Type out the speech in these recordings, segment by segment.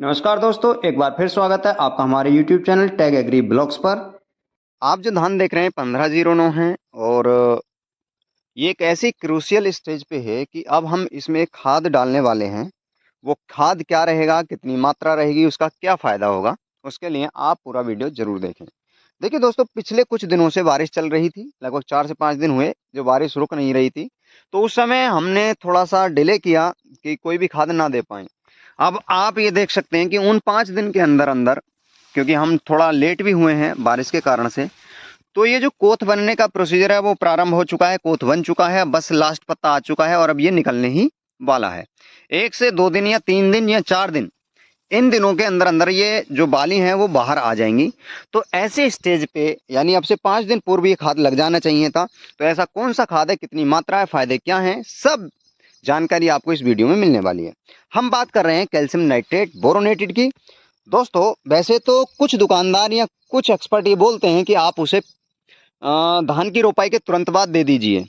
नमस्कार दोस्तों, एक बार फिर स्वागत है आपका हमारे YouTube channel tag agri blogs पर। आप जो धान देख रहे हैं 1509 है और ये एक ऐसी क्रूशियल स्टेज पे है कि अब हम इसमें खाद डालने वाले हैं। वो खाद क्या रहेगा, कितनी मात्रा रहेगी, उसका क्या फ़ायदा होगा, उसके लिए आप पूरा वीडियो ज़रूर देखें। देखिए दोस्तों, पिछले कुछ दिनों से बारिश चल रही थी, लगभग 4 से 5 दिन हुए जो बारिश रुक नहीं रही थी। तो उस समय हमने थोड़ा-सा डिले किया कि कोई भी खाद ना दे पाएँ। अब आप ये देख सकते हैं कि उन 5 दिन के अंदर-अंदर, क्योंकि हम थोड़ा लेट भी हुए हैं बारिश के कारण से, तो ये जो कोथ बनने का प्रोसीजर है वो प्रारंभ हो चुका है, कोथ बन चुका है, बस लास्ट पत्ता आ चुका है और अब ये निकलने ही वाला है। 1 से 2 दिन या 3 दिन या 4 दिन, इन दिनों के अंदर-अंदर ये जो बाली हैं वो बाहर आ जाएँगी। तो ऐसे स्टेज पे यानी अब से 5 दिन पूर्व ये खाद लग जाना चाहिए था। तो ऐसा कौन-सा खाद है, कितनी मात्रा है, फ़ायदे क्या हैं, सब जानकारी आपको इस वीडियो में मिलने वाली है। हम बात कर रहे हैं कैल्शियम नाइट्रेट बोरोनेटेड की। दोस्तों, वैसे तो कुछ दुकानदार या कुछ एक्सपर्ट ये बोलते हैं कि आप उसे धान की रोपाई के तुरंत बाद दे दीजिए।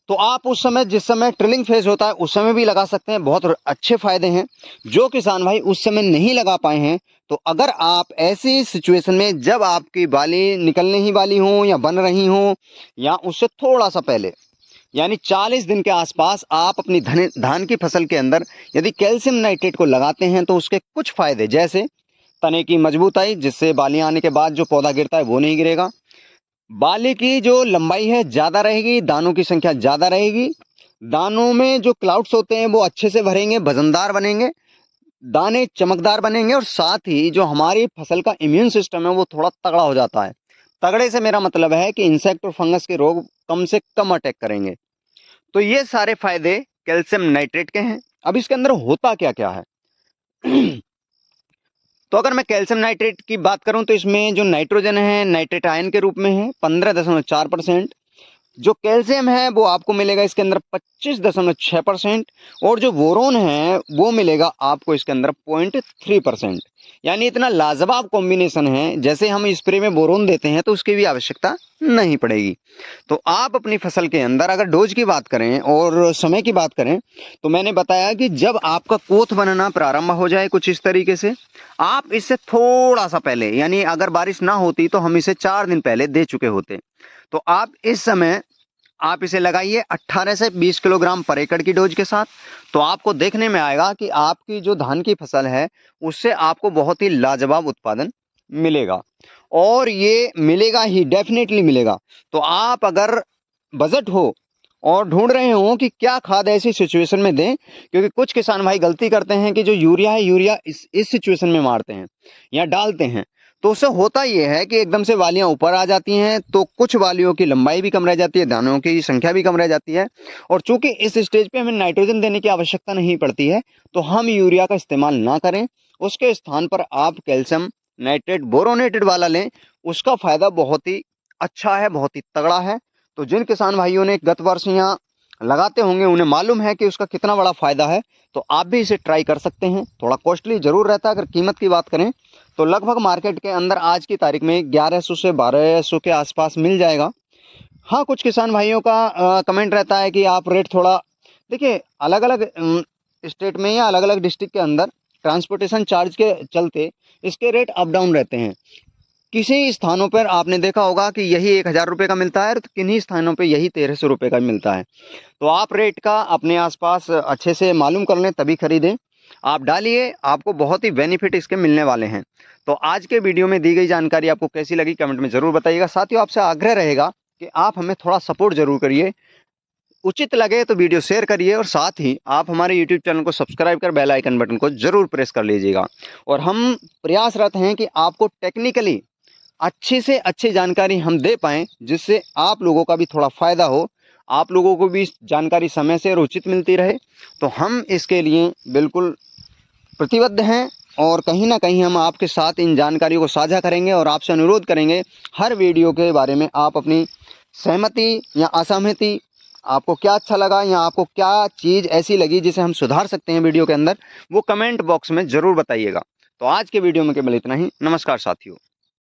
तो आप उस समय, जिस समय ट्रिलिंग फेज होता है, उस समय भी लगा सकते हैं, बहुत अच्छे फायदे हैं। जो किसान भाई उस समय नहीं लगा पाए हैं, तो अगर आप ऐसी सिचुएशन में, जब आपकी बाली निकलने ही वाली हो या बन रही हो या उससे थोड़ा सा पहले, यानी 40 दिन के आसपास आप अपनी धान की फसल के अंदर यदि कैल्शियम नाइट्रेट को लगाते हैं तो उसके कुछ फायदे, जैसे तने की मजबूताई, जिससे बालियां आने के बाद जो पौधा गिरता है वो नहीं गिरेगा। बाली की जो लंबाई है ज़्यादा रहेगी, दानों की संख्या ज़्यादा रहेगी, दानों में जो क्लाउड्स होते हैं वो अच्छे से भरेंगे, वजनदार बनेंगे, दाने चमकदार बनेंगे और साथ ही जो हमारी फसल का इम्यून सिस्टम है वो थोड़ा तगड़ा हो जाता है। तगड़े से मेरा मतलब है कि इंसेक्ट और फंगस के रोग कम से कम अटैक करेंगे। तो ये सारे फायदे कैल्शियम नाइट्रेट के हैं। अब इसके अंदर होता क्या-क्या है? तो अगर मैं कैल्शियम नाइट्रेट की बात करूं तो इसमें जो नाइट्रोजन है नाइट्रेट आयन के रूप में है 15.4%। जो कैल्शियम है वो आपको मिलेगा इसके अंदर 25.6% और जो बोरोन है वो मिलेगा आपको इसके अंदर 0.3%। यानी इतना लाजवाब कॉम्बिनेशन है, जैसे हम स्प्रे में बोरोन देते हैं तो उसकी भी आवश्यकता नहीं पड़ेगी। तो आप अपनी फसल के अंदर अगर डोज की बात करें और समय की बात करें, तो मैंने बताया कि जब आपका कोथ बनना प्रारंभ हो जाए कुछ इस तरीके से, आप इससे थोड़ा सा पहले, यानी अगर बारिश ना होती तो हम इसे 4 दिन पहले दे चुके होते। तो आप इस समय आप इसे लगाइए 18 से 20 किलोग्राम पर एकड़ की डोज के साथ। तो आपको देखने में आएगा कि आपकी जो धान की फसल है उससे आपको बहुत ही लाजवाब उत्पादन मिलेगा और ये मिलेगा ही, डेफिनेटली मिलेगा। तो आप अगर बजट हो और ढूंढ रहे हो कि क्या खाद ऐसी सिचुएशन में दें, क्योंकि कुछ किसान भाई गलती करते हैं कि जो यूरिया है, यूरिया इस सिचुएशन में मारते हैं या डालते हैं। तो उससे होता ये है कि एकदम से वालियां ऊपर आ जाती हैं, तो कुछ वालियों की लंबाई भी कम रह जाती है, दानों की संख्या भी कम रह जाती है। और चूंकि इस स्टेज पे हमें नाइट्रोजन देने की आवश्यकता नहीं पड़ती है, तो हम यूरिया का इस्तेमाल ना करें। उसके स्थान पर आप कैल्शियम नाइट्रेट बोरोनेटेड वाला लें। उसका फायदा बहुत ही अच्छा है, बहुत ही तगड़ा है। तो जिन किसान भाइयों ने गत वर्ष यहाँ लगाते होंगे उन्हें मालूम है कि उसका कितना बड़ा फायदा है। तो आप भी इसे ट्राई कर सकते हैं। थोड़ा कॉस्टली जरूर रहता है। अगर कीमत की बात करें तो लगभग मार्केट के अंदर आज की तारीख में 1100 से 1200 के आसपास मिल जाएगा। हाँ, कुछ किसान भाइयों का कमेंट रहता है कि आप रेट थोड़ा, देखिए अलग अलग स्टेट में या अलग अलग डिस्ट्रिक्ट के अंदर ट्रांसपोर्टेशन चार्ज के चलते इसके रेट अप डाउन रहते हैं। किसी स्थानों पर आपने देखा होगा कि यही 1000 रुपये का मिलता है, तो किन्हीं स्थानों पे यही 1300 रुपये का मिलता है। तो आप रेट का अपने आसपास अच्छे से मालूम कर लें, तभी खरीदें। आप डालिए, आपको बहुत ही बेनिफिट इसके मिलने वाले हैं। तो आज के वीडियो में दी गई जानकारी आपको कैसी लगी कमेंट में ज़रूर बताइएगा। साथियों, आपसे आग्रह रहेगा कि आप हमें थोड़ा सपोर्ट ज़रूर करिए। उचित लगे तो वीडियो शेयर करिए और साथ ही आप हमारे यूट्यूब चैनल को सब्सक्राइब कर बेल आइकन बटन को ज़रूर प्रेस कर लीजिएगा। और हम प्रयासरत हैं कि आपको टेक्निकली अच्छी से अच्छी जानकारी हम दे पाएँ, जिससे आप लोगों का भी थोड़ा फ़ायदा हो, आप लोगों को भी जानकारी समय से और उचित मिलती रहे। तो हम इसके लिए बिल्कुल प्रतिबद्ध हैं और कहीं न कहीं हम आपके साथ इन जानकारियों को साझा करेंगे और आपसे अनुरोध करेंगे हर वीडियो के बारे में आप अपनी सहमति या असहमति, आपको क्या अच्छा लगा या आपको क्या चीज़ ऐसी लगी जिसे हम सुधार सकते हैं वीडियो के अंदर, वो कमेंट बॉक्स में ज़रूर बताइएगा। तो आज के वीडियो में केवल इतना ही। नमस्कार साथियों।